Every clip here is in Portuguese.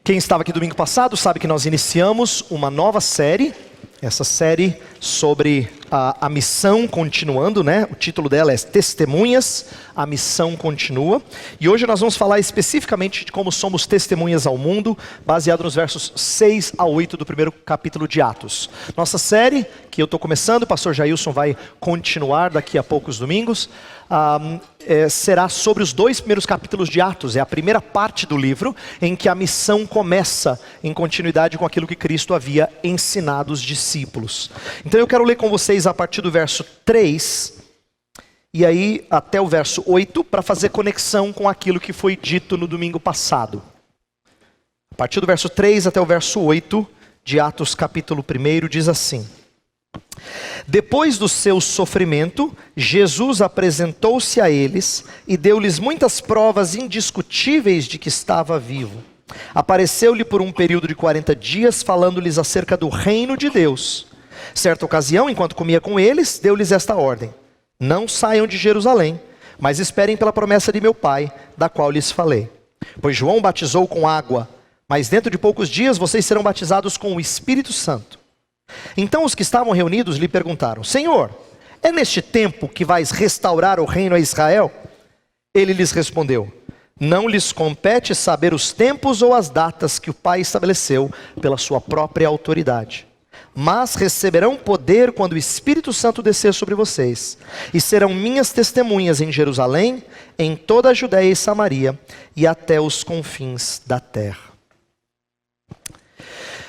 Quem estava aqui domingo passado sabe que nós iniciamos uma nova série. Essa série sobre a missão continuando, né? O título dela é Testemunhas, a missão continua. E hoje nós vamos falar especificamente de como somos testemunhas ao mundo, baseado nos versos 6 a 8 do primeiro capítulo de Atos. Nossa série, que eu estou começando, o pastor Jailson vai continuar daqui a poucos domingos, será sobre os 2 primeiros capítulos de Atos. É a primeira parte do livro em que a missão começa em continuidade com aquilo que Cristo havia ensinado os discípulos. Então eu quero ler com vocês a partir do verso 3 e aí até o verso 8 para fazer conexão com aquilo que foi dito no domingo passado. A partir do verso 3 até o verso 8 de Atos capítulo 1 diz assim: Depois do seu sofrimento, Jesus apresentou-se a eles e deu-lhes muitas provas indiscutíveis de que estava vivo. Apareceu-lhe por um período de 40 dias, falando-lhes acerca do reino de Deus. Certa ocasião, enquanto comia com eles, deu-lhes esta ordem: Não saiam de Jerusalém, mas esperem pela promessa de meu Pai, da qual lhes falei. Pois João batizou com água, mas dentro de poucos dias vocês serão batizados com o Espírito Santo. Então os que estavam reunidos lhe perguntaram: Senhor, é neste tempo que vais restaurar o reino a Israel? Ele lhes respondeu: Não lhes compete saber os tempos ou as datas que o Pai estabeleceu pela sua própria autoridade. Mas receberão poder quando o Espírito Santo descer sobre vocês, e serão minhas testemunhas em Jerusalém, em toda a Judéia e Samaria, e até os confins da terra.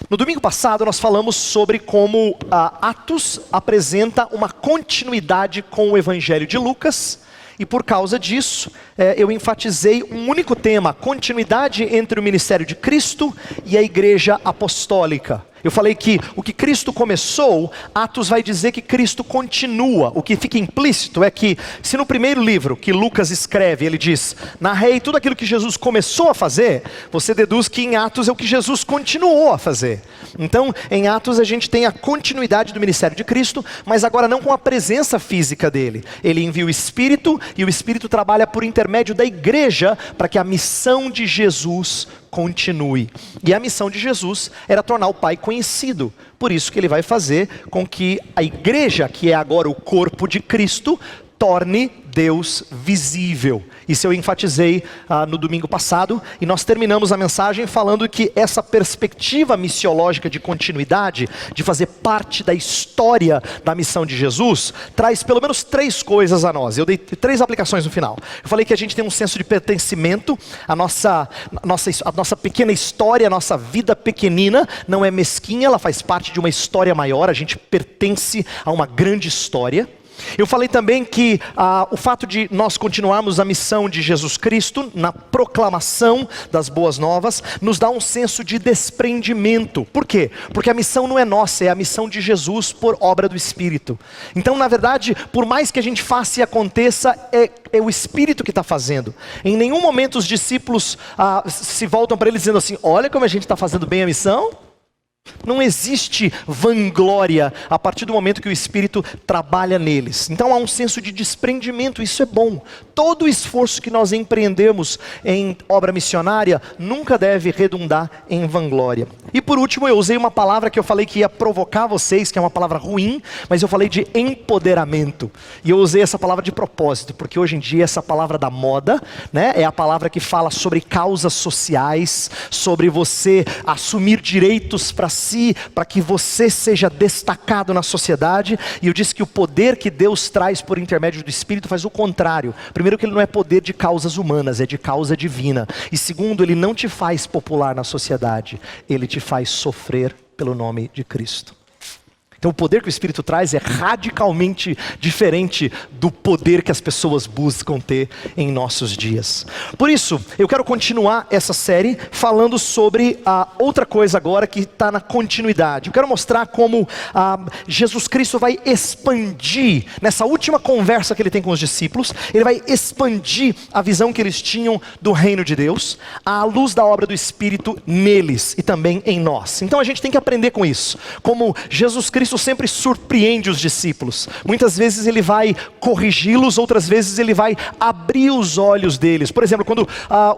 No domingo passado nós falamos sobre como Atos apresenta uma continuidade com o Evangelho de Lucas, e por causa disso eu enfatizei um único tema: a continuidade entre o ministério de Cristo e a igreja apostólica. Eu falei que o que Cristo começou, Atos vai dizer que Cristo continua. O que fica implícito é que, se no primeiro livro que Lucas escreve, ele diz: narrei tudo aquilo que Jesus começou a fazer, você deduz que em Atos é o que Jesus continuou a fazer. Então, em Atos a gente tem a continuidade do ministério de Cristo, mas agora não com a presença física dele. Ele envia o Espírito, e o Espírito trabalha por intermédio da igreja, para que a missão de Jesus continue. E a missão de Jesus era tornar o Pai conhecido. Por isso que ele vai fazer com que a igreja, que é agora o corpo de Cristo, torne Deus visível. Isso eu enfatizei no domingo passado, e nós terminamos a mensagem falando que essa perspectiva missiológica de continuidade, de fazer parte da história da missão de Jesus, traz pelo menos 3 coisas a nós. Eu dei 3 aplicações no final. Eu falei que a gente tem um senso de pertencimento, a nossa pequena história, a nossa vida pequenina não é mesquinha, ela faz parte de uma história maior, a gente pertence a uma grande história. Eu falei também que o fato de nós continuarmos a missão de Jesus Cristo na proclamação das boas novas nos dá um senso de desprendimento. Por quê? Porque a missão não é nossa, é a missão de Jesus por obra do Espírito. Então, na verdade, por mais que a gente faça e aconteça, é o Espírito que está fazendo. Em nenhum momento os discípulos se voltam para ele dizendo assim: olha como a gente está fazendo bem a missão. Não existe vanglória a partir do momento que o Espírito trabalha neles. Então há um senso de desprendimento, isso é bom. Todo o esforço que nós empreendemos em obra missionária nunca deve redundar em vanglória. E por último eu usei uma palavra que eu falei que ia provocar vocês, que é uma palavra ruim, mas eu falei de empoderamento. E eu usei essa palavra de propósito, porque hoje em dia essa palavra da moda, né, é a palavra que fala sobre causas sociais, sobre você assumir direitos para si, para que você seja destacado na sociedade. E eu disse que o poder que Deus traz por intermédio do Espírito faz o contrário. Primeiro, que ele não é poder de causas humanas, é de causa divina. E segundo, ele não te faz popular na sociedade, ele te faz sofrer pelo nome de Cristo. Então o poder que o Espírito traz é radicalmente diferente do poder que as pessoas buscam ter em nossos dias. Por isso, eu quero continuar essa série falando sobre outra coisa agora que está na continuidade. Eu quero mostrar como Jesus Cristo vai expandir, nessa última conversa que ele tem com os discípulos, ele vai expandir a visão que eles tinham do reino de Deus, à luz da obra do Espírito neles e também em nós. Então a gente tem que aprender com isso, como Jesus Cristo Cristo sempre surpreende os discípulos. Muitas vezes ele vai corrigi-los, outras vezes ele vai abrir os olhos deles. Por exemplo, quando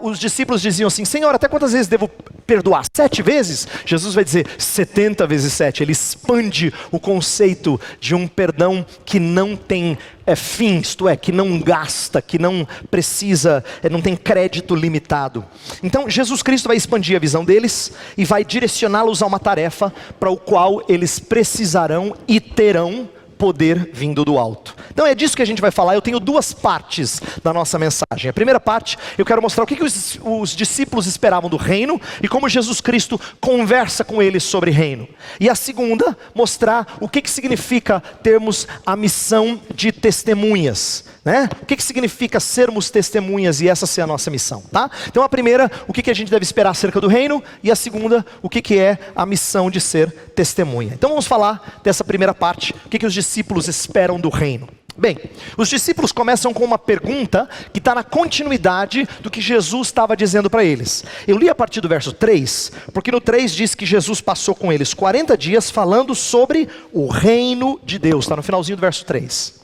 os discípulos diziam assim: Senhor, até quantas vezes devo perdoar? 7 vezes? Jesus vai dizer 70 vezes 7. Ele expande o conceito de um perdão que não tem fim, isto é, que não gasta, que não precisa, não tem crédito limitado. Então Jesus Cristo vai expandir a visão deles e vai direcioná-los a uma tarefa para o qual eles precisarão e terão poder vindo do alto. Então é disso que a gente vai falar. Eu tenho 2 partes da nossa mensagem. A primeira parte, eu quero mostrar o que os discípulos esperavam do reino e como Jesus Cristo conversa com eles sobre reino. E a segunda, mostrar o que significa termos a missão de testemunhas, né? O que significa sermos testemunhas e essa ser a nossa missão, tá? Então a primeira, o que a gente deve esperar acerca do reino, e a segunda, o que é a missão de ser testemunha. Então vamos falar dessa primeira parte, o que os discípulos esperam do reino. Bem, os discípulos começam com uma pergunta que está na continuidade do que Jesus estava dizendo para eles. Eu li a partir do verso 3, porque no 3 diz que Jesus passou com eles 40 dias falando sobre o reino de Deus, está no finalzinho do verso 3.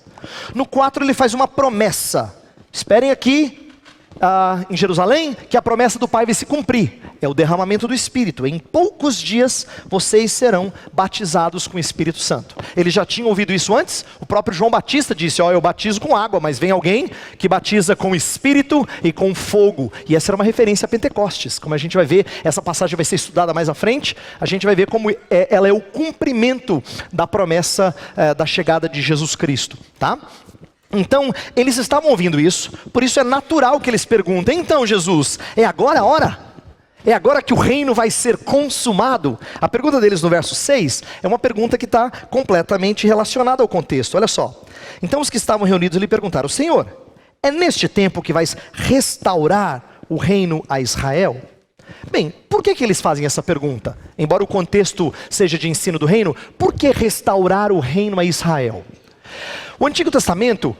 No 4 ele faz uma promessa: esperem aqui em Jerusalém, que a promessa do Pai vai se cumprir. É o derramamento do Espírito. Em poucos dias vocês serão batizados com o Espírito Santo. Eles já tinham ouvido isso antes. O próprio João Batista disse: eu batizo com água, mas vem alguém que batiza com Espírito e com fogo. E essa era uma referência a Pentecostes. Como a gente vai ver, essa passagem vai ser estudada mais à frente. A gente vai ver como ela é o cumprimento da promessa da chegada de Jesus Cristo, tá? Então, eles estavam ouvindo isso, por isso é natural que eles perguntem: então Jesus, é agora a hora? É agora que o reino vai ser consumado? A pergunta deles no verso 6 é uma pergunta que está completamente relacionada ao contexto. Olha só, então os que estavam reunidos lhe perguntaram: Senhor, é neste tempo que vais restaurar o reino a Israel? Bem, por que eles fazem essa pergunta? Embora o contexto seja de ensino do reino, por que restaurar o reino a Israel? O Antigo Testamento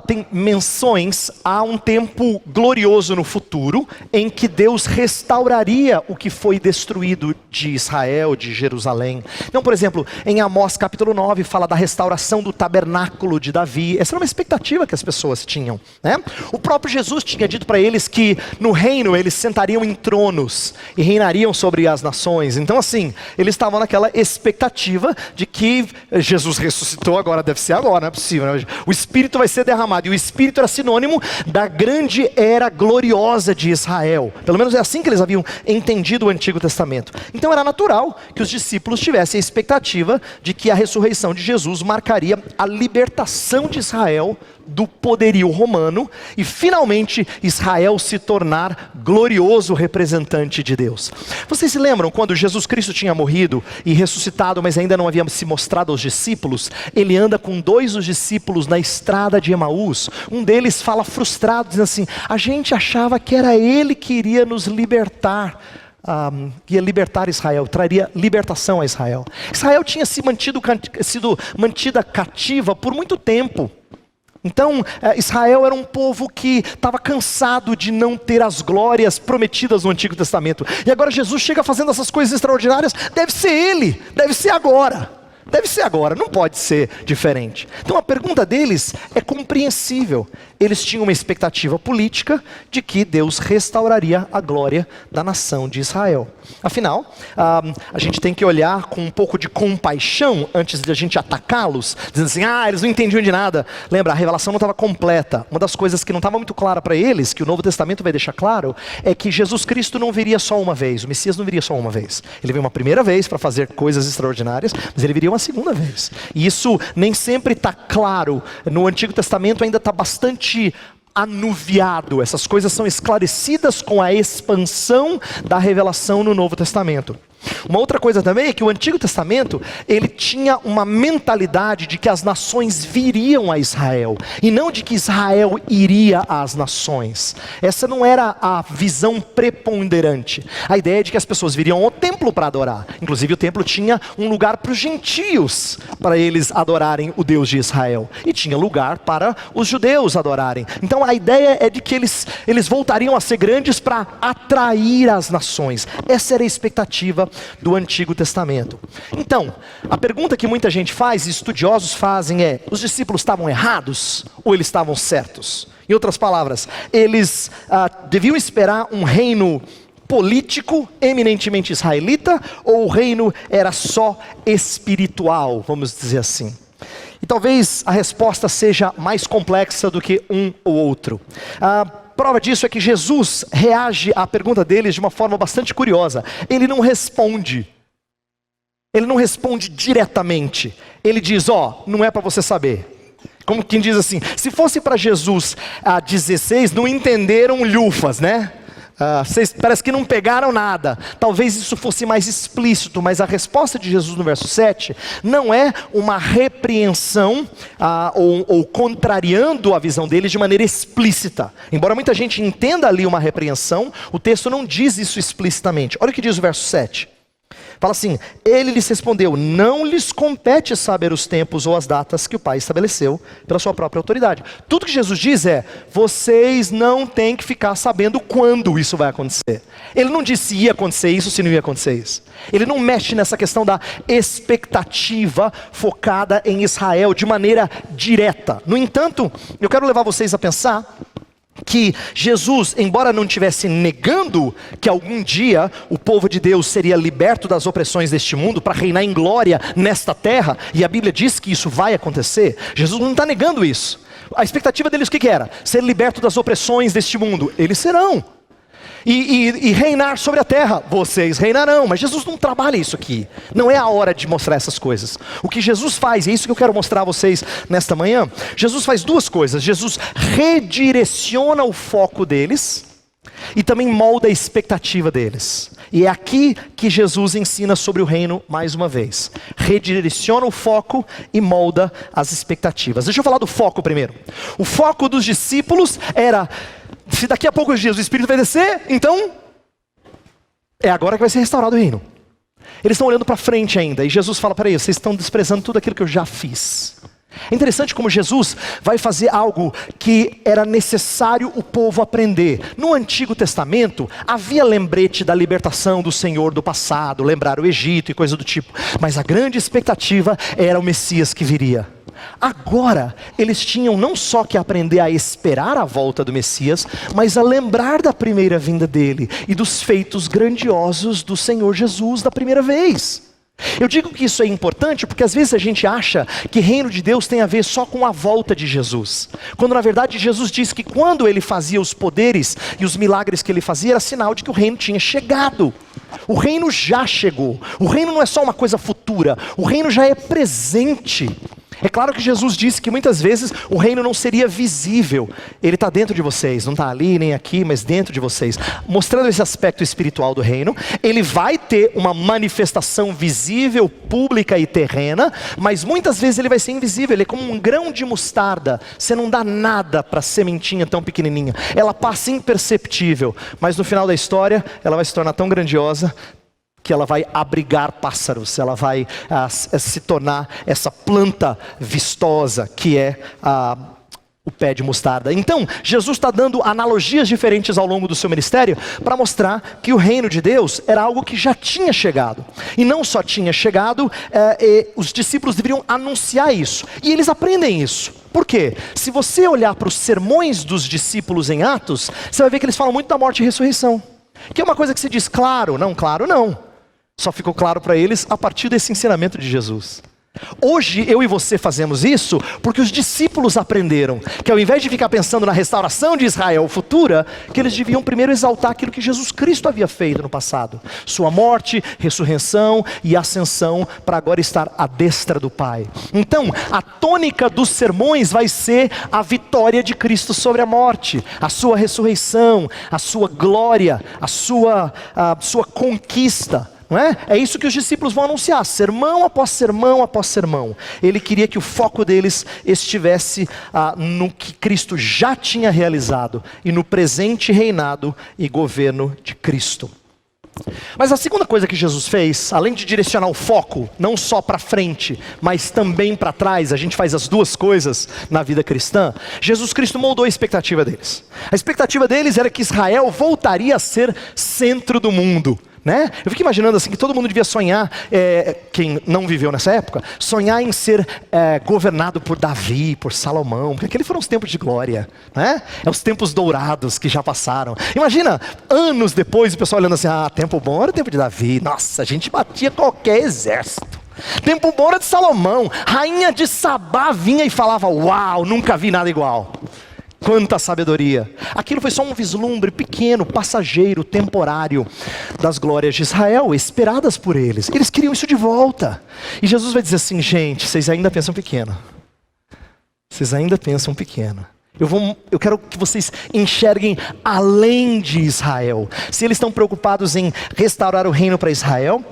tem menções a um tempo glorioso no futuro, em que Deus restauraria o que foi destruído de Israel, de Jerusalém. Então, por exemplo, em Amós capítulo 9, fala da restauração do tabernáculo de Davi. Essa era uma expectativa que as pessoas tinham, né? O próprio Jesus tinha dito para eles que no reino eles sentariam em tronos e reinariam sobre as nações. Então assim, eles estavam naquela expectativa de que Jesus ressuscitou, agora deve ser agora, não é possível. O Espírito vai ser derramado, e o Espírito era sinônimo da grande era gloriosa de Israel. Pelo menos é assim que eles haviam entendido o Antigo Testamento. Então era natural que os discípulos tivessem a expectativa de que a ressurreição de Jesus marcaria a libertação de Israel do poderio romano e finalmente Israel se tornar glorioso representante de Deus. Vocês se lembram quando Jesus Cristo tinha morrido e ressuscitado, mas ainda não havia se mostrado aos discípulos? Ele anda com 2 dos discípulos na estrada de Emaús. Um deles fala frustrado, dizendo assim: a gente achava que era ele que iria nos libertar, ia libertar Israel, traria libertação a Israel. Israel tinha sido mantida cativa por muito tempo. Então, Israel era um povo que estava cansado de não ter as glórias prometidas no Antigo Testamento. E agora Jesus chega fazendo essas coisas extraordinárias. Deve ser ele, deve ser agora. Deve ser agora, não pode ser diferente. Então a pergunta deles é compreensível. Eles tinham uma expectativa política de que Deus restauraria a glória da nação de Israel. Afinal, a gente tem que olhar com um pouco de compaixão antes de a gente atacá-los, dizendo assim: eles não entendiam de nada. Lembra, a revelação não estava completa. Uma das coisas que não estava muito clara para eles, que o Novo Testamento vai deixar claro, é que Jesus Cristo não viria só uma vez. O Messias não viria só uma vez. Ele veio uma primeira vez para fazer coisas extraordinárias, mas ele viria uma segunda vez. E isso nem sempre está claro. No Antigo Testamento ainda está bastante anuviado. Essas coisas são esclarecidas com a expansão da revelação no Novo Testamento. Uma outra coisa também é que o Antigo Testamento, ele tinha uma mentalidade de que as nações viriam a Israel, e não de que Israel iria às nações. Essa não era a visão preponderante. A ideia é de que as pessoas viriam ao templo para adorar. Inclusive o templo tinha um lugar para os gentios, para eles adorarem o Deus de Israel. E tinha lugar para os judeus adorarem. Então a ideia é de que eles voltariam a ser grandes para atrair as nações. Essa era a expectativa do Antigo Testamento. Então, a pergunta que muita gente faz, e estudiosos fazem é: os discípulos estavam errados ou eles estavam certos? Em outras palavras, eles deviam esperar um reino político, eminentemente israelita, ou o reino era só espiritual, vamos dizer assim? E talvez a resposta seja mais complexa do que um ou outro. A prova disso é que Jesus reage à pergunta deles de uma forma bastante curiosa. Ele não responde. Ele não responde diretamente. Ele diz: não é para você saber. Como quem diz assim, se fosse para Jesus 16, não entenderam lhufas, né? Vocês parece que não pegaram nada. Talvez isso fosse mais explícito, mas a resposta de Jesus no verso 7 não é uma repreensão ou contrariando a visão deles de maneira explícita. Embora muita gente entenda ali uma repreensão, o texto não diz isso explicitamente. Olha o que diz o verso 7. Fala assim: ele lhes respondeu: não lhes compete saber os tempos ou as datas que o Pai estabeleceu pela sua própria autoridade. Tudo que Jesus diz é: vocês não têm que ficar sabendo quando isso vai acontecer. Ele não disse se ia acontecer isso, se não ia acontecer isso. Ele não mexe nessa questão da expectativa focada em Israel de maneira direta. No entanto, eu quero levar vocês a pensar que Jesus, embora não estivesse negando que algum dia o povo de Deus seria liberto das opressões deste mundo para reinar em glória nesta terra, e a Bíblia diz que isso vai acontecer, Jesus não está negando isso. A expectativa deles o que era? Ser liberto das opressões deste mundo. Eles serão. E reinar sobre a terra, vocês reinarão. Mas Jesus não trabalha isso aqui. Não é a hora de mostrar essas coisas. O que Jesus faz, e é isso que eu quero mostrar a vocês nesta manhã. Jesus faz duas coisas. Jesus redireciona o foco deles e também molda a expectativa deles. E é aqui que Jesus ensina sobre o reino mais uma vez. Redireciona o foco e molda as expectativas. Deixa eu falar do foco primeiro. O foco dos discípulos era: se daqui a poucos dias o Espírito vai descer, então é agora que vai ser restaurado o reino. Eles estão olhando para frente ainda, e Jesus fala: peraí, vocês estão desprezando tudo aquilo que eu já fiz. É interessante como Jesus vai fazer algo que era necessário o povo aprender. No Antigo Testamento havia lembrete da libertação do Senhor do passado, lembrar o Egito e coisa do tipo, mas a grande expectativa era o Messias que viria. Agora, eles tinham não só que aprender a esperar a volta do Messias, mas a lembrar da primeira vinda dele e dos feitos grandiosos do Senhor Jesus da primeira vez. Eu digo que isso é importante porque às vezes a gente acha que reino de Deus tem a ver só com a volta de Jesus, quando na verdade Jesus diz que quando ele fazia os poderes e os milagres que ele fazia, era sinal de que o reino tinha chegado. O reino já chegou. O reino não é só uma coisa futura, o reino já é presente. É claro que Jesus disse que muitas vezes o reino não seria visível. Ele está dentro de vocês, não está ali nem aqui, mas dentro de vocês, mostrando esse aspecto espiritual do reino. Ele vai ter uma manifestação visível, pública e terrena, mas muitas vezes ele vai ser invisível. Ele é como um grão de mostarda. Você não dá nada para a sementinha tão pequenininha. Ela passa imperceptível, mas no final da história ela vai se tornar tão grandiosa que ela vai abrigar pássaros, ela vai se tornar essa planta vistosa que é o pé de mostarda. Então, Jesus está dando analogias diferentes ao longo do seu ministério para mostrar que o reino de Deus era algo que já tinha chegado. E não só tinha chegado, os discípulos deveriam anunciar isso. E eles aprendem isso. Por quê? Se você olhar para os sermões dos discípulos em Atos, você vai ver que eles falam muito da morte e ressurreição. Que é uma coisa que se diz claro, não. Só ficou claro para eles a partir desse ensinamento de Jesus. Hoje eu e você fazemos isso porque os discípulos aprenderam que ao invés de ficar pensando na restauração de Israel futura, que eles deviam primeiro exaltar aquilo que Jesus Cristo havia feito no passado. Sua morte, ressurreição e ascensão para agora estar à destra do Pai. Então, a tônica dos sermões vai ser a vitória de Cristo sobre a morte, a sua ressurreição, a sua glória, a sua conquista. Não é? É isso que os discípulos vão anunciar, sermão após sermão após sermão. Ele queria que o foco deles estivesse no que Cristo já tinha realizado e no presente reinado e governo de Cristo. Mas a segunda coisa que Jesus fez, além de direcionar o foco, não só para frente, mas também para trás, a gente faz as duas coisas na vida cristã, Jesus Cristo moldou a expectativa deles. A expectativa deles era que Israel voltaria a ser centro do mundo. né? Eu fico imaginando assim que todo mundo devia sonhar, quem não viveu nessa época, sonhar em ser governado por Davi, por Salomão, porque aqueles foram os tempos de glória, né? É os tempos dourados que já passaram. Imagina, anos depois, o pessoal olhando assim, tempo bom era o tempo de Davi, nossa, a gente batia qualquer exército. Tempo bom era de Salomão, rainha de Sabá vinha e falava, uau, nunca vi nada igual. Quanta sabedoria. Aquilo foi só um vislumbre pequeno, passageiro, temporário das glórias de Israel, esperadas por eles. Eles queriam isso de volta. E Jesus vai dizer assim, gente, vocês ainda pensam pequeno. Vocês ainda pensam pequeno. Eu quero que vocês enxerguem além de Israel. Se eles estão preocupados em restaurar o reino para Israel,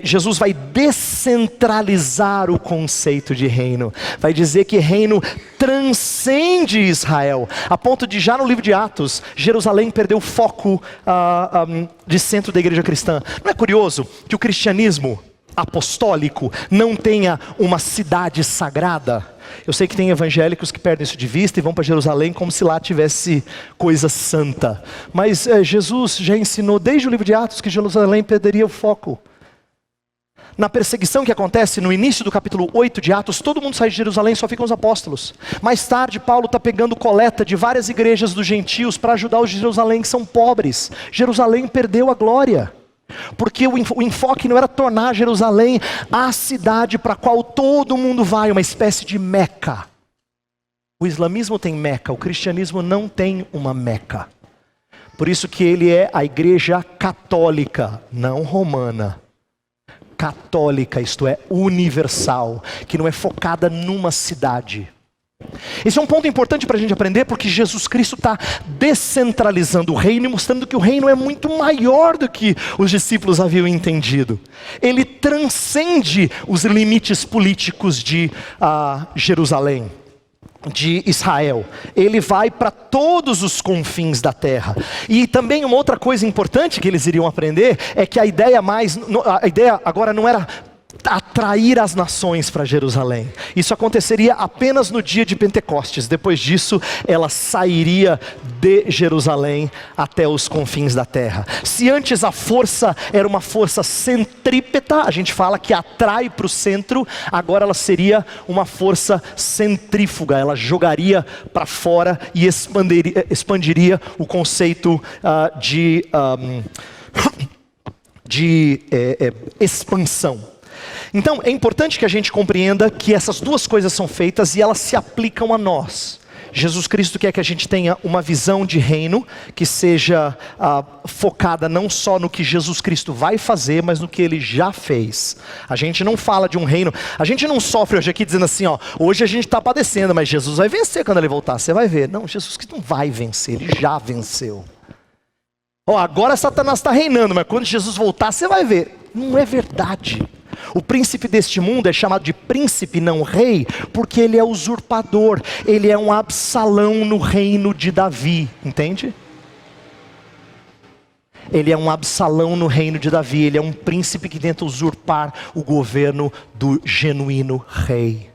Jesus vai descentralizar o conceito de reino. Vai dizer que reino transcende Israel. A ponto de, já no livro de Atos, Jerusalém perdeu o foco de centro da igreja cristã. Não é curioso que o cristianismo apostólico não tenha uma cidade sagrada? Eu sei que tem evangélicos que perdem isso de vista e vão para Jerusalém como se lá tivesse coisa santa. Mas Jesus já ensinou desde o livro de Atos que Jerusalém perderia o foco. Na perseguição que acontece no início do capítulo 8 de Atos, todo mundo sai de Jerusalém, só ficam os apóstolos. Mais tarde, Paulo está pegando coleta de várias igrejas dos gentios para ajudar os de Jerusalém que são pobres. Jerusalém perdeu a glória, porque o enfoque não era tornar Jerusalém a cidade para a qual todo mundo vai, uma espécie de Meca. O islamismo tem Meca, o cristianismo não tem uma Meca. Por isso que ele é a igreja católica, não romana. Católica, isto é, universal, que não é focada numa cidade. Esse é um ponto importante para a gente aprender, porque Jesus Cristo está descentralizando o reino e mostrando que o reino é muito maior do que os discípulos haviam entendido. Ele transcende os limites políticos de Jerusalém, de Israel. Ele vai para todos os confins da terra. E também uma outra coisa importante que eles iriam aprender é que a ideia agora não era atrair as nações para Jerusalém. Isso aconteceria apenas no dia de Pentecostes. Depois disso, ela sairia de Jerusalém até os confins da terra. Se antes a força era uma força centrípeta, a gente fala que atrai para o centro, agora ela seria uma força centrífuga. Ela jogaria para fora e expandiria o conceito de expansão. Então, é importante que a gente compreenda que essas duas coisas são feitas e elas se aplicam a nós. Jesus Cristo quer que a gente tenha uma visão de reino que seja focada não só no que Jesus Cristo vai fazer, mas no que Ele já fez. A gente não fala de um reino, a gente não sofre hoje aqui dizendo assim, hoje a gente está padecendo, mas Jesus vai vencer quando Ele voltar, você vai ver. Não, Jesus Cristo não vai vencer, Ele já venceu. Agora Satanás está reinando, mas quando Jesus voltar, você vai ver. Não é verdade. O príncipe deste mundo é chamado de príncipe, não rei, porque ele é usurpador. Ele é um Absalão no reino de Davi, entende? Ele é um Absalão no reino de Davi. Ele é um príncipe que tenta usurpar o governo do genuíno rei.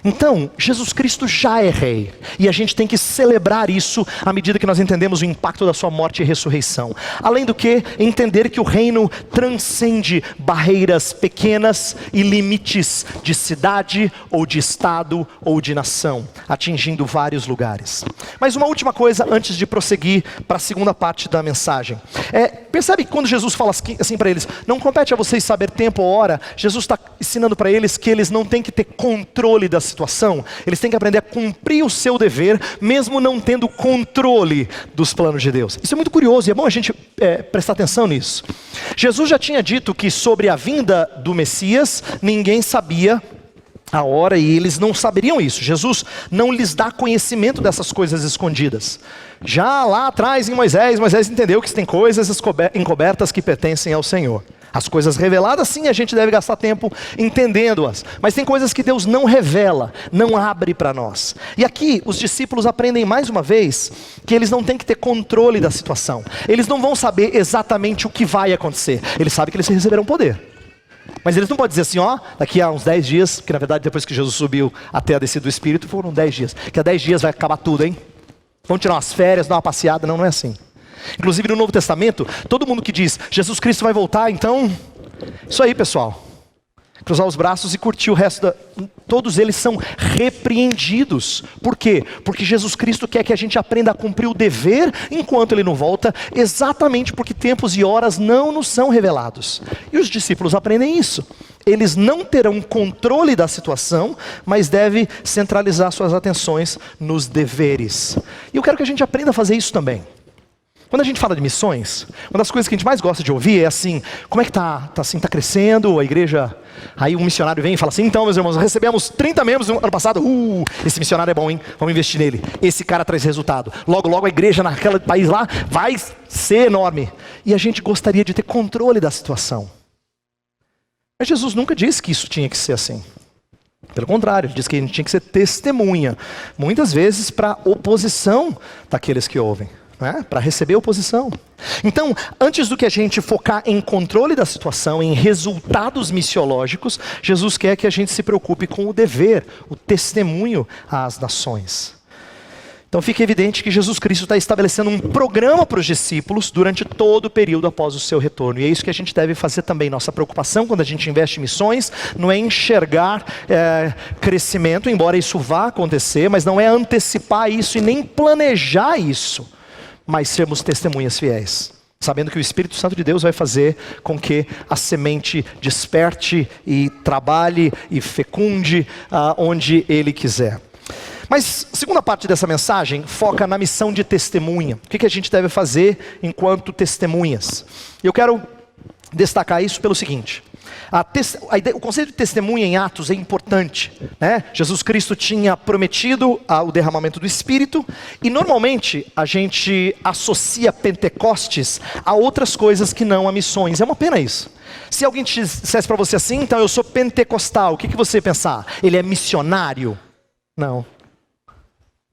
Então, Jesus Cristo já é rei, e a gente tem que celebrar isso à medida que nós entendemos o impacto da sua morte e ressurreição. Além do que, entender que o reino transcende barreiras pequenas e limites de cidade, ou de estado, ou de nação, atingindo vários lugares. Mas uma última coisa antes de prosseguir para a segunda parte da mensagem. Percebe que quando Jesus fala assim para eles, não compete a vocês saber tempo ou hora, Jesus está ensinando para eles que eles não têm que ter controle da situação, eles têm que aprender a cumprir o seu dever, mesmo não tendo controle dos planos de Deus. Isso é muito curioso e é bom a gente prestar atenção nisso. Jesus já tinha dito que sobre a vinda do Messias, ninguém sabia a hora e eles não saberiam isso. Jesus não lhes dá conhecimento dessas coisas escondidas. Já lá atrás em Moisés entendeu que tem coisas encobertas que pertencem ao Senhor. As coisas reveladas, sim, a gente deve gastar tempo entendendo-as. Mas tem coisas que Deus não revela, não abre para nós. E aqui os discípulos aprendem mais uma vez que eles não têm que ter controle da situação. Eles não vão saber exatamente o que vai acontecer. Eles sabem que eles receberão poder. Mas eles não podem dizer assim, daqui a uns 10 dias, que na verdade depois que Jesus subiu até a descida do Espírito, foram 10 dias. Que a 10 dias vai acabar tudo, hein? Vamos tirar umas férias, dar uma passeada. Não é assim. Inclusive no Novo Testamento, todo mundo que diz, Jesus Cristo vai voltar, então, isso aí pessoal. Cruzar os braços e curtir o resto todos eles são repreendidos. Por quê? Porque Jesus Cristo quer que a gente aprenda a cumprir o dever enquanto Ele não volta, exatamente porque tempos e horas não nos são revelados. E os discípulos aprendem isso. Eles não terão controle da situação, mas devem centralizar suas atenções nos deveres. E eu quero que a gente aprenda a fazer isso também. Quando a gente fala de missões, uma das coisas que a gente mais gosta de ouvir é assim, como é que tá crescendo a igreja? Aí um missionário vem e fala assim, então meus irmãos, recebemos 30 membros no ano passado, esse missionário é bom, hein? Vamos investir nele, esse cara traz resultado. Logo, logo a igreja naquele país lá vai ser enorme. E a gente gostaria de ter controle da situação. Mas Jesus nunca disse que isso tinha que ser assim. Pelo contrário, ele disse que a gente tinha que ser testemunha, muitas vezes para oposição daqueles que ouvem. Para receber oposição. Então, antes do que a gente focar em controle da situação, em resultados missiológicos, Jesus quer que a gente se preocupe com o dever, o testemunho às nações. Então fica evidente que Jesus Cristo está estabelecendo um programa para os discípulos durante todo o período após o seu retorno. E é isso que a gente deve fazer também. Nossa preocupação quando a gente investe em missões não é enxergar crescimento, embora isso vá acontecer, mas não é antecipar isso e nem planejar isso. Mas sermos testemunhas fiéis, sabendo que o Espírito Santo de Deus vai fazer com que a semente desperte e trabalhe e fecunde onde Ele quiser. Mas a segunda parte dessa mensagem foca na missão de testemunha. O que a gente deve fazer enquanto testemunhas? Eu quero destacar isso pelo seguinte. O conceito de testemunha em Atos é importante, né? Jesus Cristo tinha prometido o derramamento do Espírito e normalmente a gente associa Pentecostes a outras coisas que não a missões. É uma pena isso. Se alguém te dissesse para você assim, então eu sou pentecostal, o que você ia pensar? Ele é missionário? Não.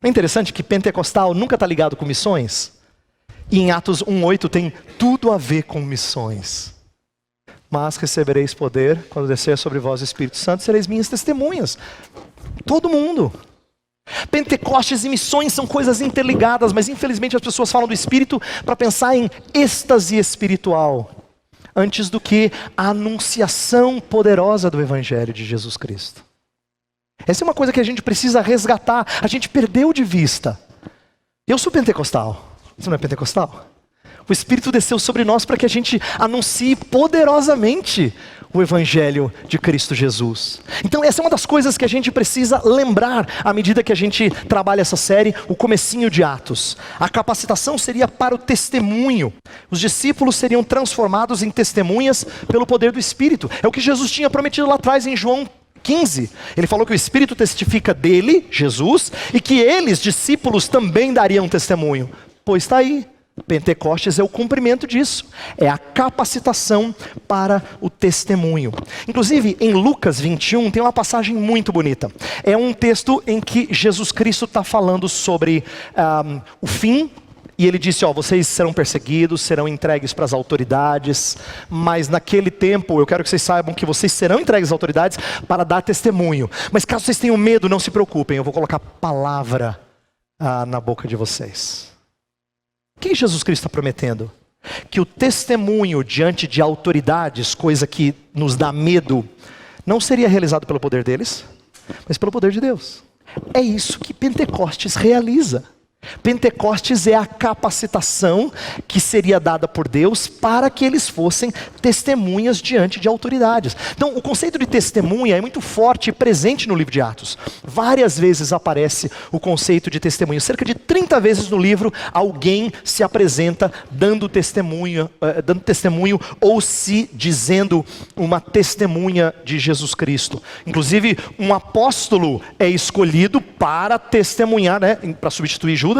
É interessante que pentecostal nunca está ligado com missões. E em Atos 1:8 tem tudo a ver com missões. Mas recebereis poder quando descer sobre vós o Espírito Santo, sereis minhas testemunhas. Todo mundo. Pentecostes e missões são coisas interligadas, mas infelizmente as pessoas falam do Espírito para pensar em êxtase espiritual, antes do que a anunciação poderosa do Evangelho de Jesus Cristo. Essa é uma coisa que a gente precisa resgatar, a gente perdeu de vista. Eu sou pentecostal, você não é pentecostal? O Espírito desceu sobre nós para que a gente anuncie poderosamente o Evangelho de Cristo Jesus. Então essa é uma das coisas que a gente precisa lembrar à medida que a gente trabalha essa série, o comecinho de Atos. A capacitação seria para o testemunho. Os discípulos seriam transformados em testemunhas pelo poder do Espírito. É o que Jesus tinha prometido lá atrás em João 15. Ele falou que o Espírito testifica dele, Jesus, e que eles, discípulos, também dariam testemunho. Pois está aí. Pentecostes é o cumprimento disso, é a capacitação para o testemunho. Inclusive em Lucas 21 tem uma passagem muito bonita. É um texto em que Jesus Cristo está falando sobre o fim. E ele disse, vocês serão perseguidos, serão entregues para as autoridades, mas naquele tempo eu quero que vocês saibam que vocês serão entregues às autoridades para dar testemunho. Mas caso vocês tenham medo, não se preocupem, eu vou colocar palavra na boca de vocês. O que Jesus Cristo está prometendo? Que o testemunho diante de autoridades, coisa que nos dá medo, não seria realizado pelo poder deles, mas pelo poder de Deus. É isso que Pentecostes realiza. Pentecostes é a capacitação que seria dada por Deus para que eles fossem testemunhas diante de autoridades. Então o conceito de testemunha é muito forte e presente no livro de Atos. Várias vezes aparece o conceito de testemunho. Cerca de 30 vezes no livro alguém se apresenta dando testemunho ou se dizendo uma testemunha de Jesus Cristo. Inclusive um apóstolo é escolhido para testemunhar, para substituir Judas,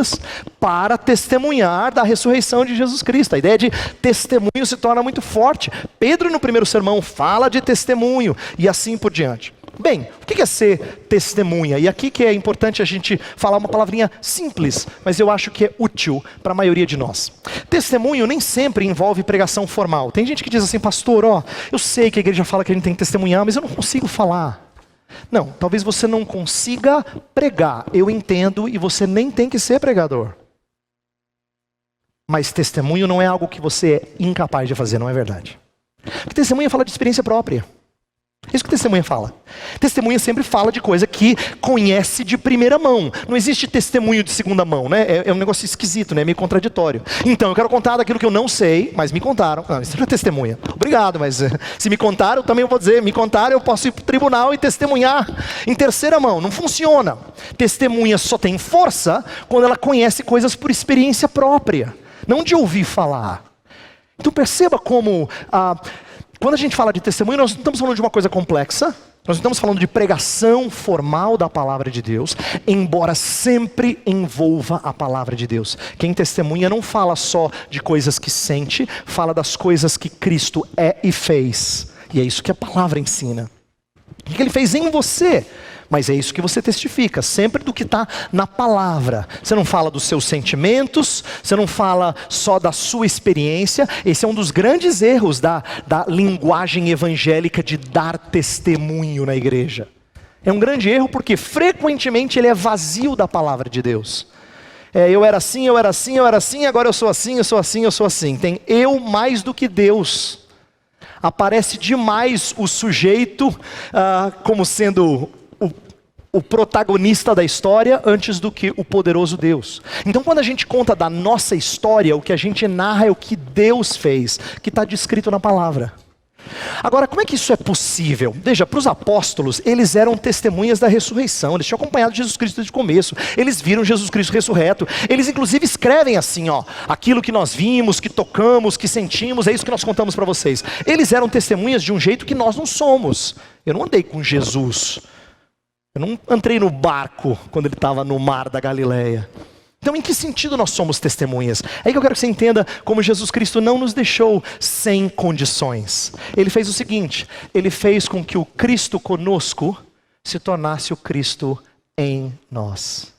para testemunhar da ressurreição de Jesus Cristo. A ideia de testemunho se torna muito forte. Pedro no primeiro sermão fala de testemunho e assim por diante. Bem, o que é ser testemunha? E aqui que é importante a gente falar uma palavrinha simples, mas eu acho que é útil para a maioria de nós. Testemunho nem sempre envolve pregação formal. Tem gente que diz assim, pastor, eu sei que a igreja fala que a gente tem que testemunhar, mas eu não consigo falar. Não, talvez você não consiga pregar, eu entendo, e você nem tem que ser pregador. Mas testemunho não é algo que você é incapaz de fazer, não é verdade? Porque testemunha fala de experiência própria. É isso que testemunha fala. Testemunha sempre fala de coisa que conhece de primeira mão. Não existe testemunho de segunda mão, né? É um negócio esquisito, né? Meio contraditório. Então, eu quero contar daquilo que eu não sei, mas me contaram. Não, isso não é testemunha. Obrigado, mas se me contaram, eu também vou dizer. Me contaram, eu posso ir para o tribunal e testemunhar em terceira mão. Não funciona. Testemunha só tem força quando ela conhece coisas por experiência própria, não de ouvir falar. Então perceba como... quando a gente fala de testemunho, nós não estamos falando de uma coisa complexa, nós não estamos falando de pregação formal da palavra de Deus, embora sempre envolva a palavra de Deus. Quem testemunha não fala só de coisas que sente, fala das coisas que Cristo é e fez. E é isso que a palavra ensina. O que Ele fez em você? Mas é isso que você testifica, sempre do que está na palavra. Você não fala dos seus sentimentos, você não fala só da sua experiência. Esse é um dos grandes erros da linguagem evangélica de dar testemunho na igreja. É um grande erro porque frequentemente ele é vazio da palavra de Deus. Eu era assim, eu era assim, eu era assim, agora eu sou assim, eu sou assim, eu sou assim. Tem eu mais do que Deus. Aparece demais o sujeito como sendo o protagonista da história antes do que o poderoso Deus. Então quando a gente conta da nossa história, o que a gente narra é o que Deus fez, que está descrito na palavra. Agora, como é que isso é possível? Veja, para os apóstolos, eles eram testemunhas da ressurreição, eles tinham acompanhado Jesus Cristo desde o começo, eles viram Jesus Cristo ressurreto, eles inclusive escrevem assim, aquilo que nós vimos, que tocamos, que sentimos, é isso que nós contamos para vocês. Eles eram testemunhas de um jeito que nós não somos. Eu não andei com Jesus, eu não entrei no barco quando ele estava no mar da Galileia. Então em que sentido nós somos testemunhas? É aí que eu quero que você entenda como Jesus Cristo não nos deixou sem condições. Ele fez o seguinte, ele fez com que o Cristo conosco se tornasse o Cristo em nós.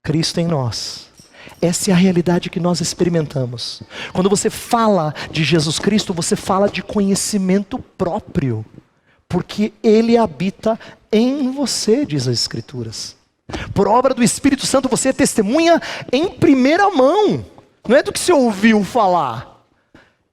Cristo em nós. Essa é a realidade que nós experimentamos. Quando você fala de Jesus Cristo, você fala de conhecimento próprio. Porque Ele habita em você, diz as Escrituras. Por obra do Espírito Santo você é testemunha em primeira mão. Não é do que você ouviu falar.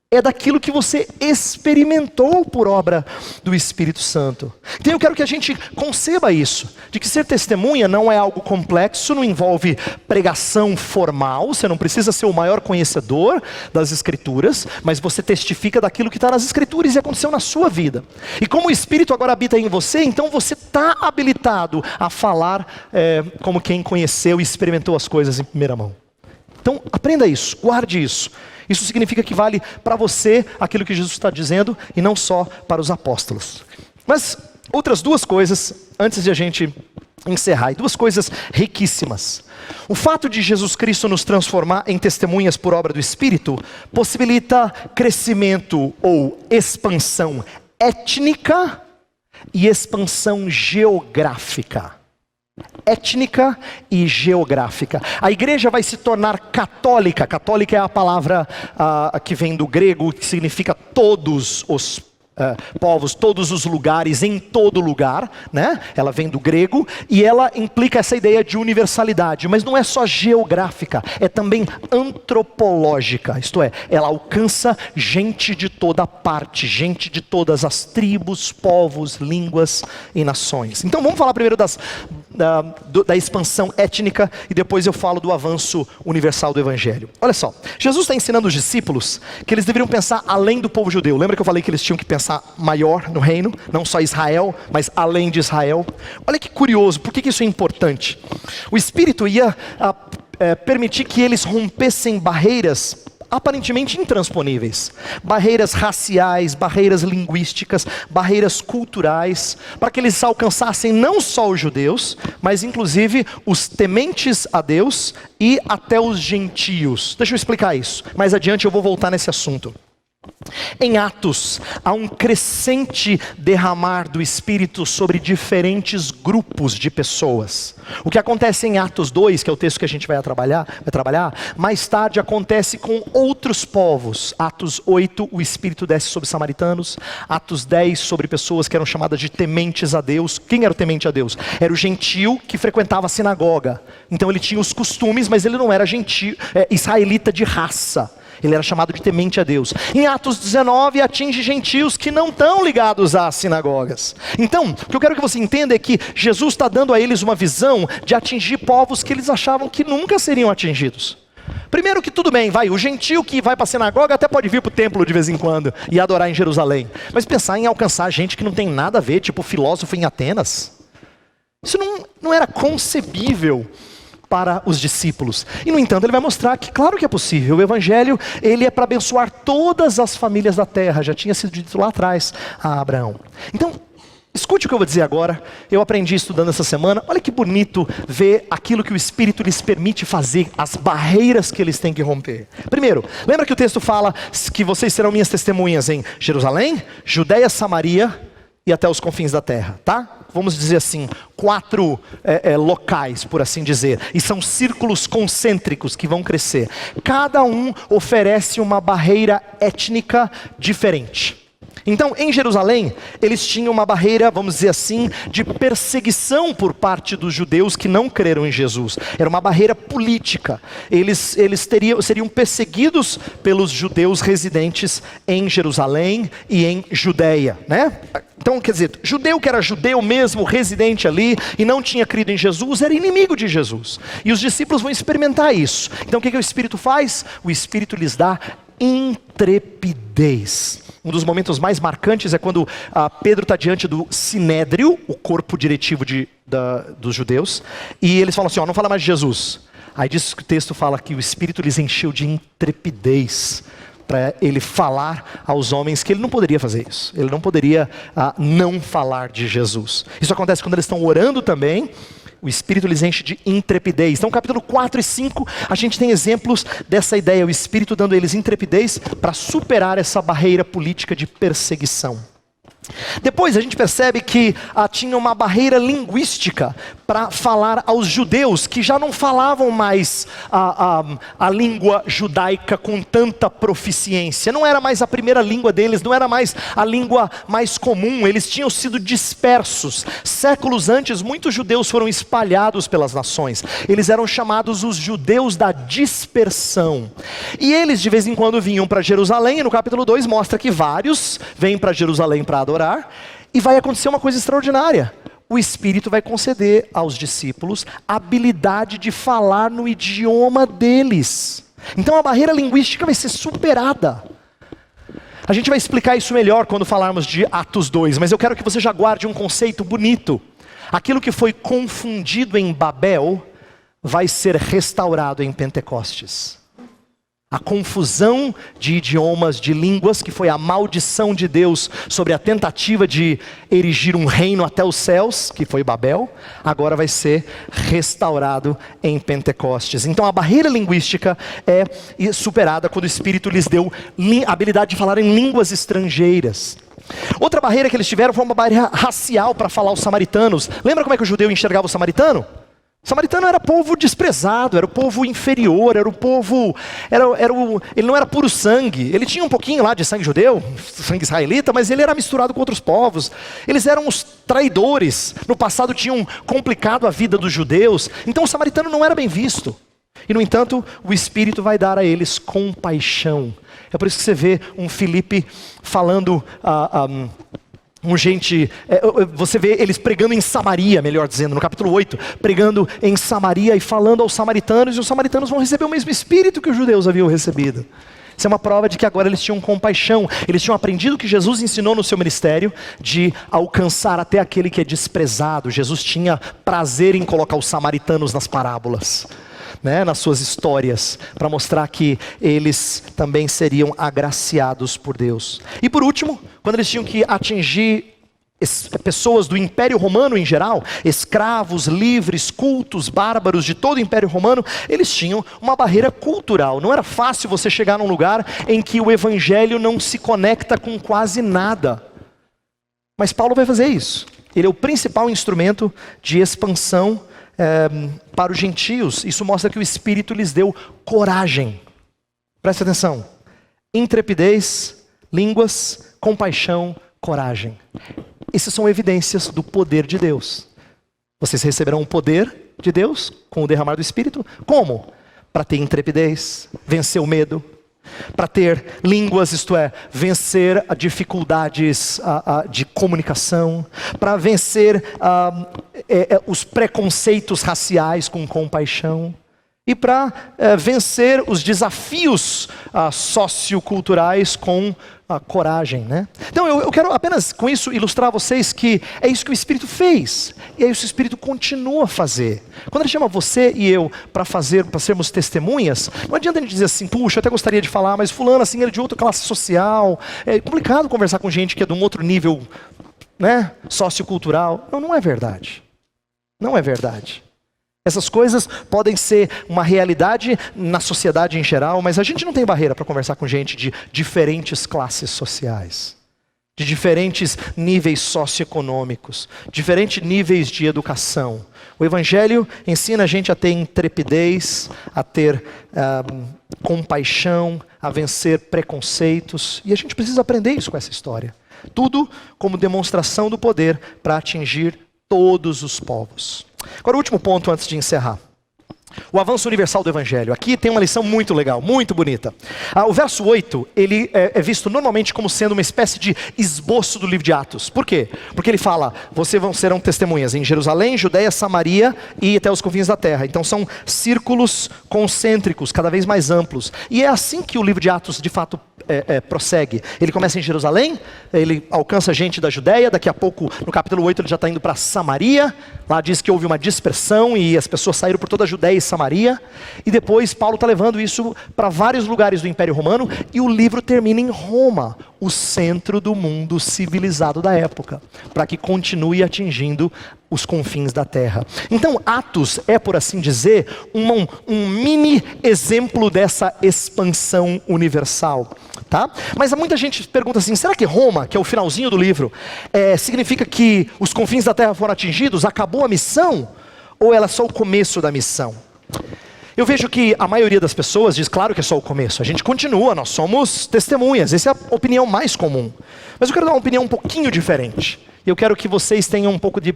É daquilo que você experimentou por obra do Espírito Santo. Então eu quero que a gente conceba isso. De que ser testemunha não é algo complexo, não envolve pregação formal. Você não precisa ser o maior conhecedor das Escrituras. Mas você testifica daquilo que está nas Escrituras e aconteceu na sua vida. E como o Espírito agora habita em você, então você está habilitado a falar como quem conheceu e experimentou as coisas em primeira mão. Então aprenda isso, guarde isso. Isso significa que vale para você aquilo que Jesus está dizendo e não só para os apóstolos. Mas outras duas coisas, antes de a gente encerrar, e duas coisas riquíssimas. O fato de Jesus Cristo nos transformar em testemunhas por obra do Espírito possibilita crescimento ou expansão étnica e expansão geográfica. Étnica e geográfica. A igreja vai se tornar católica. Católica é a palavra que vem do grego, que significa todos os povos, todos os lugares, em todo lugar, né? Ela vem do grego e ela implica essa ideia de universalidade, mas não é só geográfica, é também antropológica, isto é, ela alcança gente de toda parte, gente de todas as tribos, povos, línguas e nações. Então vamos falar primeiro da expansão étnica e depois eu falo do avanço universal do Evangelho. Olha só, Jesus está ensinando os discípulos que eles deveriam pensar além do povo judeu. Lembra que eu falei que eles tinham que pensar maior no reino, não só Israel, mas além de Israel? Olha que curioso, por que isso é importante? O Espírito ia permitir que eles rompessem barreiras aparentemente intransponíveis, barreiras raciais, barreiras linguísticas, barreiras culturais, para que eles alcançassem não só os judeus, mas inclusive os tementes a Deus e até os gentios. Deixa eu explicar isso, mais adiante eu vou voltar nesse assunto. Em Atos, há um crescente derramar do Espírito sobre diferentes grupos de pessoas. O que acontece em Atos 2, que é o texto que a gente vai trabalhar, mais tarde acontece com outros povos. Atos 8, o Espírito desce sobre samaritanos. Atos 10, sobre pessoas que eram chamadas de tementes a Deus. Quem era o temente a Deus? Era o gentio que frequentava a sinagoga. Então ele tinha os costumes, mas ele não era israelita de raça. Ele era chamado de temente a Deus. Em Atos 19, atinge gentios que não estão ligados às sinagogas. Então, o que eu quero que você entenda é que Jesus está dando a eles uma visão de atingir povos que eles achavam que nunca seriam atingidos. Primeiro que tudo bem, o gentio que vai para a sinagoga até pode vir para o templo de vez em quando e adorar em Jerusalém. Mas pensar em alcançar gente que não tem nada a ver, tipo filósofo em Atenas, isso não era concebível para os discípulos. E no entanto ele vai mostrar que claro que é possível. O evangelho, ele é para abençoar todas as famílias da terra. Já tinha sido dito lá atrás a Abraão. Então, escute o que eu vou dizer agora. Eu aprendi estudando essa semana. Olha que bonito ver aquilo que o Espírito lhes permite fazer, as barreiras que eles têm que romper. Primeiro, lembra que o texto fala que vocês serão minhas testemunhas em Jerusalém, Judeia, Samaria e até os confins da terra, tá? Vamos dizer assim, 4 locais, por assim dizer. E são círculos concêntricos que vão crescer. Cada um oferece uma barreira étnica diferente. Então, em Jerusalém, eles tinham uma barreira, vamos dizer assim, de perseguição por parte dos judeus que não creram em Jesus. Era uma barreira política. Eles seriam perseguidos pelos judeus residentes em Jerusalém e em Judeia, né? Então, quer dizer, judeu que era judeu mesmo, residente ali, e não tinha crido em Jesus, era inimigo de Jesus. E os discípulos vão experimentar isso. Então, o que o Espírito faz? O Espírito lhes dá intrepidez. Um dos momentos mais marcantes é quando Pedro está diante do Sinédrio, o corpo diretivo dos judeus, e eles falam assim, não fala mais de Jesus. Aí diz que o texto fala que o Espírito lhes encheu de intrepidez, para ele falar aos homens que ele não poderia fazer isso. Ele não poderia não falar de Jesus. Isso acontece quando eles estão orando também. O Espírito lhes enche de intrepidez. Então capítulo 4 e 5, a gente tem exemplos dessa ideia. O Espírito dando a eles intrepidez para superar essa barreira política de perseguição. Depois a gente percebe que tinha uma barreira linguística para falar aos judeus que já não falavam mais a língua judaica com tanta proficiência. Não era mais a primeira língua deles, não era mais a língua mais comum. Eles tinham sido dispersos. Séculos antes, muitos judeus foram espalhados pelas nações. Eles eram chamados os judeus da dispersão. E eles de vez em quando vinham para Jerusalém, e no capítulo 2 mostra que vários vêm para Jerusalém para adorar. E vai acontecer uma coisa extraordinária. O Espírito vai conceder aos discípulos a habilidade de falar no idioma deles. Então a barreira linguística vai ser superada. A gente vai explicar isso melhor quando falarmos de Atos 2, mas eu quero que você já guarde um conceito bonito. Aquilo que foi confundido em Babel vai ser restaurado em Pentecostes. A confusão de idiomas, de línguas, que foi a maldição de Deus sobre a tentativa de erigir um reino até os céus, que foi Babel, agora vai ser restaurado em Pentecostes. Então a barreira linguística é superada quando o Espírito lhes deu a habilidade de falar em línguas estrangeiras. Outra barreira que eles tiveram foi uma barreira racial para falar aos samaritanos. Lembra como é que o judeu enxergava o samaritano? O samaritano era povo desprezado, era o povo inferior, era o povo, ele não era puro sangue, ele tinha um pouquinho lá de sangue judeu, sangue israelita, mas ele era misturado com outros povos. Eles eram os traidores, no passado tinham complicado a vida dos judeus, então o samaritano não era bem visto. E no entanto, o Espírito vai dar a eles compaixão. É por isso que você vê um Filipe falando... você vê eles pregando em Samaria, melhor dizendo, no capítulo 8, pregando em Samaria e falando aos samaritanos, e os samaritanos vão receber o mesmo espírito que os judeus haviam recebido. Isso é uma prova de que agora eles tinham compaixão, eles tinham aprendido o que Jesus ensinou no seu ministério, de alcançar até aquele que é desprezado. Jesus tinha prazer em colocar os samaritanos nas parábolas, nas suas histórias, para mostrar que eles também seriam agraciados por Deus. E por último, quando eles tinham que atingir pessoas do Império Romano em geral, escravos, livres, cultos, bárbaros de todo o Império Romano, eles tinham uma barreira cultural. Não era fácil você chegar num lugar em que o evangelho não se conecta com quase nada. Mas Paulo vai fazer isso. Ele é o principal instrumento de expansão para os gentios. Isso mostra que o Espírito lhes deu coragem. Presta atenção. Intrepidez, línguas, compaixão, coragem. Essas são evidências do poder de Deus. Vocês receberão o poder de Deus com o derramar do Espírito. Como? Para ter intrepidez, vencer o medo. Para ter línguas, isto é, vencer dificuldades de comunicação. Para vencer os preconceitos raciais com compaixão. E para vencer os desafios socioculturais com coragem, né? Então eu quero apenas com isso ilustrar a vocês que é isso que o Espírito fez. E é isso que o Espírito continua a fazer. Quando ele chama você e eu para sermos testemunhas, não adianta a gente dizer assim, puxa, eu até gostaria de falar, mas fulano assim, ele é de outra classe social. É complicado conversar com gente que é de um outro nível, né, sociocultural. Não é verdade. Não é verdade. Essas coisas podem ser uma realidade na sociedade em geral, mas a gente não tem barreira para conversar com gente de diferentes classes sociais, de diferentes níveis socioeconômicos, diferentes níveis de educação. O Evangelho ensina a gente a ter intrepidez, a ter compaixão, a vencer preconceitos, e a gente precisa aprender isso com essa história. Tudo como demonstração do poder para atingir todos os povos. Agora o último ponto antes de encerrar. O avanço universal do Evangelho. Aqui tem uma lição muito legal, muito bonita. O verso 8, ele é visto normalmente como sendo uma espécie de esboço do livro de Atos. Por quê? Porque ele fala, serão testemunhas em Jerusalém, Judeia, Samaria e até os confins da terra. Então são círculos concêntricos, cada vez mais amplos. E é assim que o livro de Atos de fato prossegue. Ele começa em Jerusalém, ele alcança gente da Judeia, daqui a pouco no capítulo 8 ele já está indo para Samaria. Lá diz que houve uma dispersão e as pessoas saíram por toda a Judeia e Samaria, e depois Paulo está levando isso para vários lugares do Império Romano, e o livro termina em Roma, o centro do mundo civilizado da época, para que continue atingindo os confins da terra. Então Atos é, por assim dizer, um mini exemplo dessa expansão universal. Tá? Mas muita gente pergunta assim, será que Roma, que é o finalzinho do livro, significa que os confins da terra foram atingidos, acabou a missão? Ou ela é só o começo da missão? Eu vejo que a maioria das pessoas diz, claro que é só o começo, a gente continua, nós somos testemunhas, essa é a opinião mais comum. Mas eu quero dar uma opinião um pouquinho diferente. Eu quero que vocês tenham um pouco de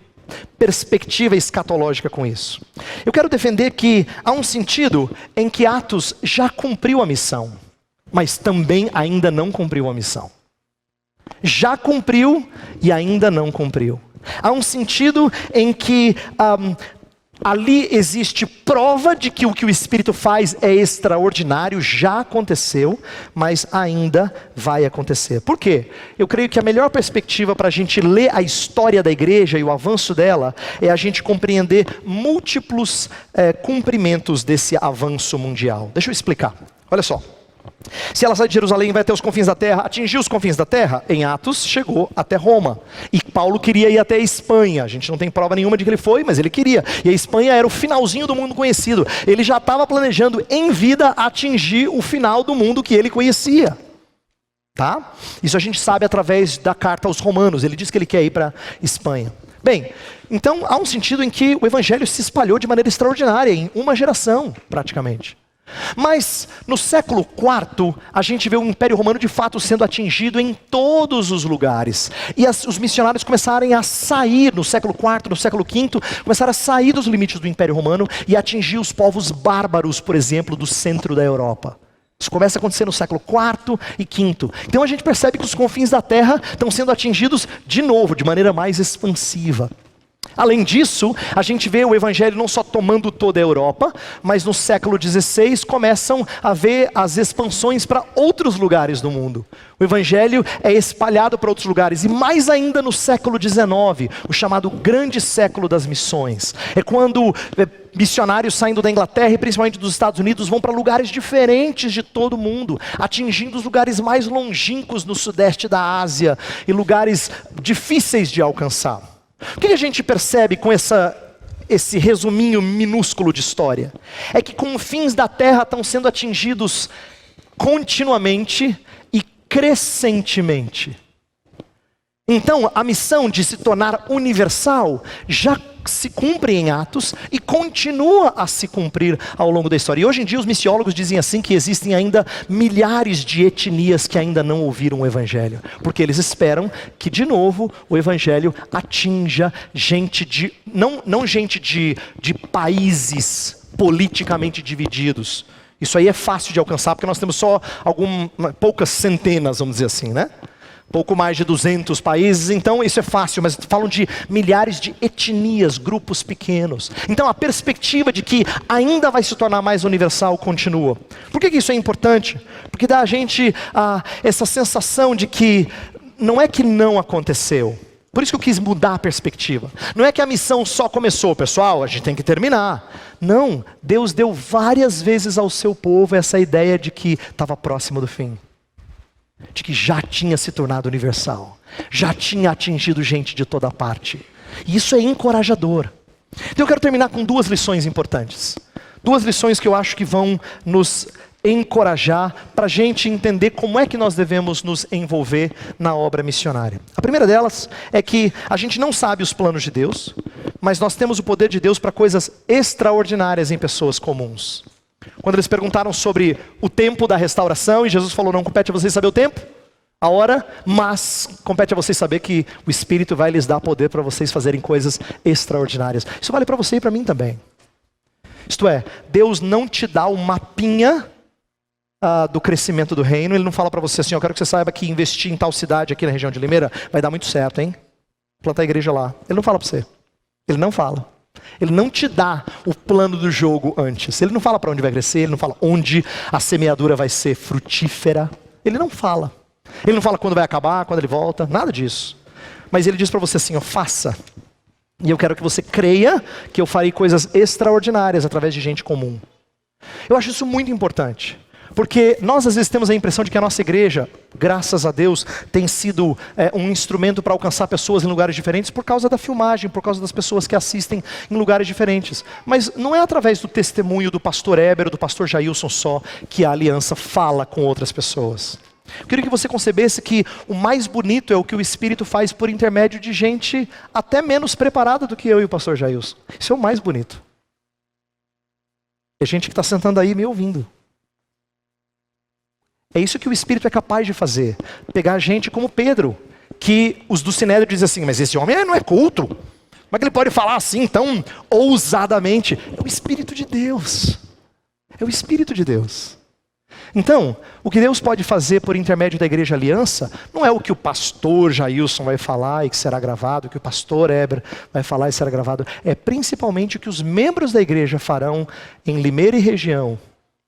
perspectiva escatológica com isso. Eu quero defender que há um sentido em que Atos já cumpriu a missão, mas também ainda não cumpriu a missão. Já cumpriu e ainda não cumpriu. Há um sentido em que ali existe prova de que o que o Espírito faz é extraordinário, já aconteceu, mas ainda vai acontecer. Por quê? Eu creio que a melhor perspectiva para a gente ler a história da igreja e o avanço dela é a gente compreender múltiplos cumprimentos desse avanço mundial. Deixa eu explicar. Olha só. Se ela sai de Jerusalém e vai até os confins da terra, atingiu os confins da terra, em Atos chegou até Roma. E Paulo queria ir até a Espanha. A gente não tem prova nenhuma de que ele foi, mas ele queria. E a Espanha era o finalzinho do mundo conhecido. Ele já estava planejando em vida atingir o final do mundo que ele conhecia. Tá? Isso a gente sabe através da carta aos Romanos. Ele diz que ele quer ir para a Espanha. Bem, então há um sentido em que o Evangelho se espalhou de maneira extraordinária, em uma geração praticamente. Mas no século IV, a gente vê o Império Romano de fato sendo atingido em todos os lugares. E os missionários começaram a sair, no século IV, no século V, começaram a sair dos limites do Império Romano e atingir os povos bárbaros, por exemplo, do centro da Europa. Isso começa a acontecer no século IV e V. Então a gente percebe que os confins da terra estão sendo atingidos de novo, de maneira mais expansiva. Além disso, a gente vê o Evangelho não só tomando toda a Europa, mas no século XVI começam a ver as expansões para outros lugares do mundo. O Evangelho é espalhado para outros lugares, e mais ainda no século XIX, o chamado grande século das missões. É quando missionários saindo da Inglaterra e principalmente dos Estados Unidos vão para lugares diferentes de todo mundo, atingindo os lugares mais longínquos no sudeste da Ásia e lugares difíceis de alcançar. O que a gente percebe com esse resuminho minúsculo de história? É que confins da terra estão sendo atingidos continuamente e crescentemente. Então, a missão de se tornar universal já se cumpre em Atos e continua a se cumprir ao longo da história. E hoje em dia os missiólogos dizem assim que existem ainda milhares de etnias que ainda não ouviram o Evangelho. Porque eles esperam que de novo o Evangelho atinja gente não gente de países politicamente divididos. Isso aí é fácil de alcançar porque nós temos só poucas centenas, vamos dizer assim, né? Pouco mais de 200 países, então isso é fácil, mas falam de milhares de etnias, grupos pequenos. Então a perspectiva de que ainda vai se tornar mais universal continua. Por que isso é importante? Porque dá a gente essa sensação de que não é que não aconteceu. Por isso que eu quis mudar a perspectiva. Não é que a missão só começou, pessoal, a gente tem que terminar. Não, Deus deu várias vezes ao seu povo essa ideia de que estava próximo do fim. De que já tinha se tornado universal, já tinha atingido gente de toda parte. E isso é encorajador. Então eu quero terminar com 2 lições importantes. 2 lições que eu acho que vão nos encorajar para a gente entender como é que nós devemos nos envolver na obra missionária. A primeira delas é que a gente não sabe os planos de Deus, mas nós temos o poder de Deus para coisas extraordinárias em pessoas comuns. Quando eles perguntaram sobre o tempo da restauração, e Jesus falou, não compete a vocês saber o tempo, a hora, mas compete a vocês saber que o Espírito vai lhes dar poder para vocês fazerem coisas extraordinárias. Isso vale para você e para mim também. Isto é, Deus não te dá um mapinha do crescimento do reino, Ele não fala para você assim, eu quero que você saiba que investir em tal cidade aqui na região de Limeira vai dar muito certo, hein? Plantar a igreja lá. Ele não fala para você. Ele não fala. Ele não te dá o plano do jogo antes. Ele não fala para onde vai crescer, ele não fala onde a semeadura vai ser frutífera. Ele não fala. Ele não fala quando vai acabar, quando ele volta, nada disso. Mas ele diz para você assim, faça. E eu quero que você creia que eu farei coisas extraordinárias através de gente comum. Eu acho isso muito importante. Porque nós às vezes temos a impressão de que a nossa igreja, graças a Deus, tem sido um instrumento para alcançar pessoas em lugares diferentes por causa da filmagem, por causa das pessoas que assistem em lugares diferentes. Mas não é através do testemunho do pastor Heber ou do pastor Jailson só que a aliança fala com outras pessoas. Eu queria que você concebesse que o mais bonito é o que o Espírito faz por intermédio de gente até menos preparada do que eu e o pastor Jailson. Isso é o mais bonito. É gente que está sentando aí me ouvindo. É isso que o Espírito é capaz de fazer. Pegar gente como Pedro, que os do Sinédrio dizem assim, mas esse homem não é culto. Como é que ele pode falar assim tão ousadamente? É o Espírito de Deus. É o Espírito de Deus. Então, o que Deus pode fazer por intermédio da Igreja Aliança, não é o que o pastor Jailson vai falar e que será gravado, o que o pastor Heber vai falar e será gravado. É principalmente o que os membros da igreja farão em Limeira e região,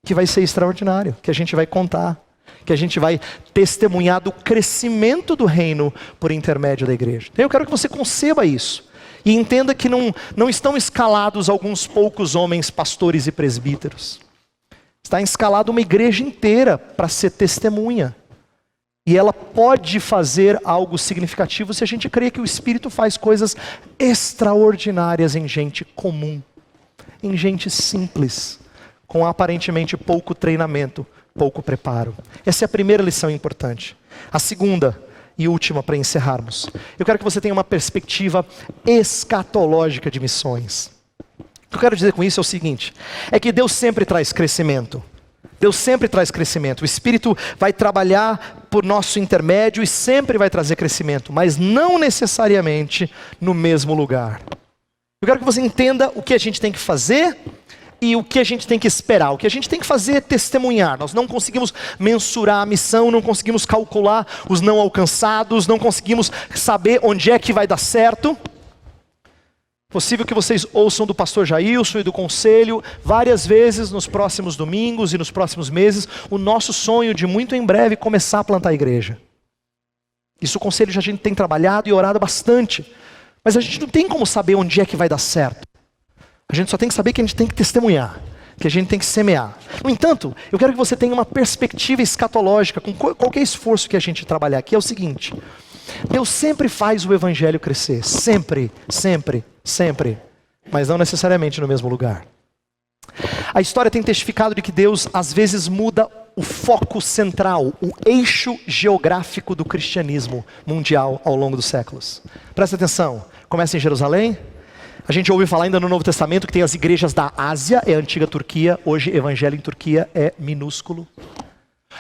que vai ser extraordinário, que a gente vai contar. Que a gente vai testemunhar do crescimento do reino por intermédio da igreja. Então eu quero que você conceba isso. E entenda que não estão escalados alguns poucos homens, pastores e presbíteros. Está escalada uma igreja inteira para ser testemunha. E ela pode fazer algo significativo se a gente crê que o Espírito faz coisas extraordinárias em gente comum. Em gente simples. Com aparentemente pouco treinamento. Pouco preparo. Essa é a primeira lição importante. A segunda e última para encerrarmos. Eu quero que você tenha uma perspectiva escatológica de missões. O que eu quero dizer com isso é o seguinte, é que Deus sempre traz crescimento. Deus sempre traz crescimento. O Espírito vai trabalhar por nosso intermédio e sempre vai trazer crescimento, mas não necessariamente no mesmo lugar. Eu quero que você entenda o que a gente tem que fazer e o que a gente tem que esperar. O que a gente tem que fazer é testemunhar. Nós não conseguimos mensurar a missão, não conseguimos calcular os não alcançados, não conseguimos saber onde é que vai dar certo. Possível que vocês ouçam do pastor Jailson e do conselho várias vezes nos próximos domingos e nos próximos meses o nosso sonho de muito em breve começar a plantar a igreja. Isso o conselho já a gente tem trabalhado e orado bastante. Mas a gente não tem como saber onde é que vai dar certo. A gente só tem que saber que a gente tem que testemunhar, que a gente tem que semear. No entanto, eu quero que você tenha uma perspectiva escatológica com qualquer esforço que a gente trabalhar aqui. É o seguinte: Deus sempre faz o evangelho crescer. Sempre, sempre, sempre. Mas não necessariamente no mesmo lugar. A história tem testificado de que Deus às vezes muda o foco central, o eixo geográfico do cristianismo mundial ao longo dos séculos. Presta atenção, começa em Jerusalém. A gente ouve falar ainda no Novo Testamento que tem as igrejas da Ásia, é a antiga Turquia. Hoje evangelho em Turquia é minúsculo.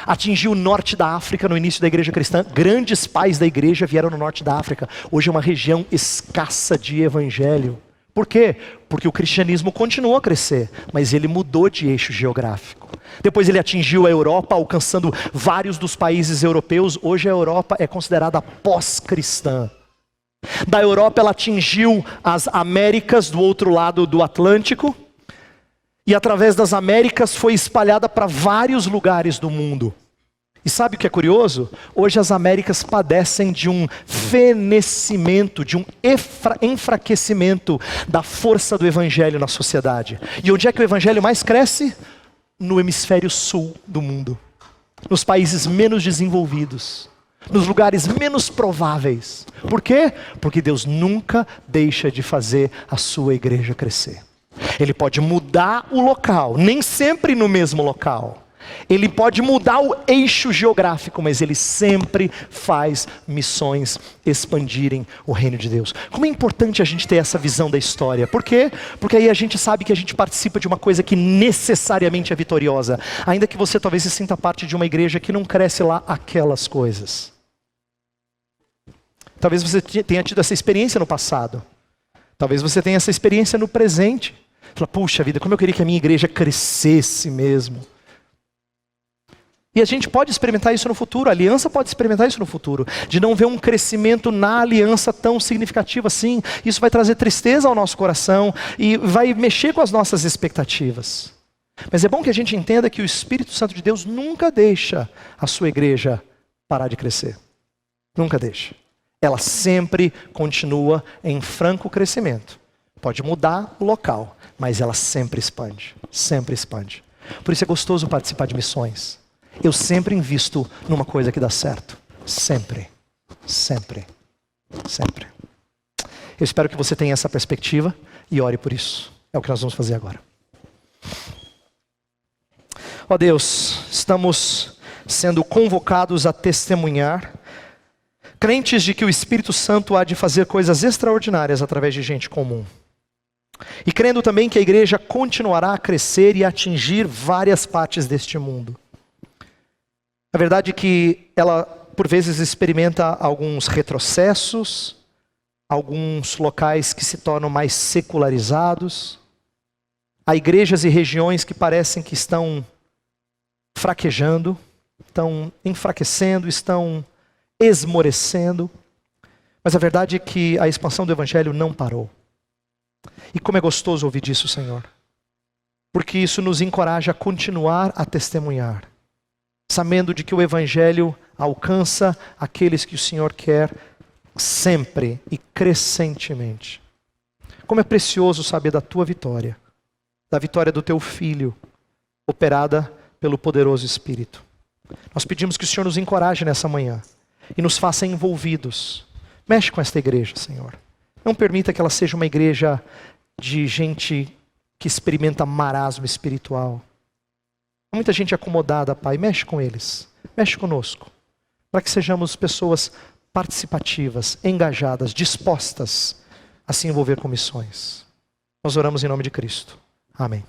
Atingiu o norte da África no início da igreja cristã. Grandes pais da igreja vieram no norte da África. Hoje é uma região escassa de evangelho. Por quê? Porque o cristianismo continua a crescer, mas ele mudou de eixo geográfico. Depois ele atingiu a Europa, alcançando vários dos países europeus. Hoje a Europa é considerada pós-cristã. Da Europa ela atingiu as Américas do outro lado do Atlântico. E através das Américas foi espalhada para vários lugares do mundo. E sabe o que é curioso? Hoje as Américas padecem de um fenecimento, de um enfraquecimento da força do evangelho na sociedade. E onde é que o evangelho mais cresce? No hemisfério sul do mundo. Nos países menos desenvolvidos. Nos lugares menos prováveis. Por quê? Porque Deus nunca deixa de fazer a sua igreja crescer. Ele pode mudar o local, nem sempre no mesmo local. Ele pode mudar o eixo geográfico, mas ele sempre faz missões expandirem o reino de Deus. Como é importante a gente ter essa visão da história. Por quê? Porque aí a gente sabe que a gente participa de uma coisa que necessariamente é vitoriosa. Ainda que você talvez se sinta parte de uma igreja que não cresce lá aquelas coisas. Talvez você tenha tido essa experiência no passado. Talvez você tenha essa experiência no presente. Fala, puxa vida, como eu queria que a minha igreja crescesse mesmo. E a gente pode experimentar isso no futuro, a aliança pode experimentar isso no futuro, de não ver um crescimento na aliança tão significativo assim. Isso vai trazer tristeza ao nosso coração e vai mexer com as nossas expectativas. Mas é bom que a gente entenda que o Espírito Santo de Deus nunca deixa a sua igreja parar de crescer. Nunca deixa. Ela sempre continua em franco crescimento. Pode mudar o local, mas ela sempre expande. Sempre expande. Por isso é gostoso participar de missões. Eu sempre invisto numa coisa que dá certo. Sempre. Sempre. Sempre. Eu espero que você tenha essa perspectiva e ore por isso. É o que nós vamos fazer agora. Ó Deus, estamos sendo convocados a testemunhar, crentes de que o Espírito Santo há de fazer coisas extraordinárias através de gente comum. E crendo também que a igreja continuará a crescer e atingir várias partes deste mundo. A verdade é que ela, por vezes, experimenta alguns retrocessos, alguns locais que se tornam mais secularizados. Há igrejas e regiões que parecem que estão fraquejando, estão enfraquecendo, estão esmorecendo. Mas a verdade é que a expansão do Evangelho não parou. E como é gostoso ouvir disso, Senhor. Porque isso nos encoraja a continuar a testemunhar. Sabendo de que o Evangelho alcança aqueles que o Senhor quer sempre e crescentemente. Como é precioso saber da tua vitória, da vitória do teu Filho, operada pelo poderoso Espírito. Nós pedimos que o Senhor nos encoraje nessa manhã e nos faça envolvidos. Mexe com esta igreja, Senhor. Não permita que ela seja uma igreja de gente que experimenta marasmo espiritual. Muita gente acomodada, Pai, mexe com eles, mexe conosco, para que sejamos pessoas participativas, engajadas, dispostas a se envolver com missões. Nós oramos em nome de Cristo. Amém.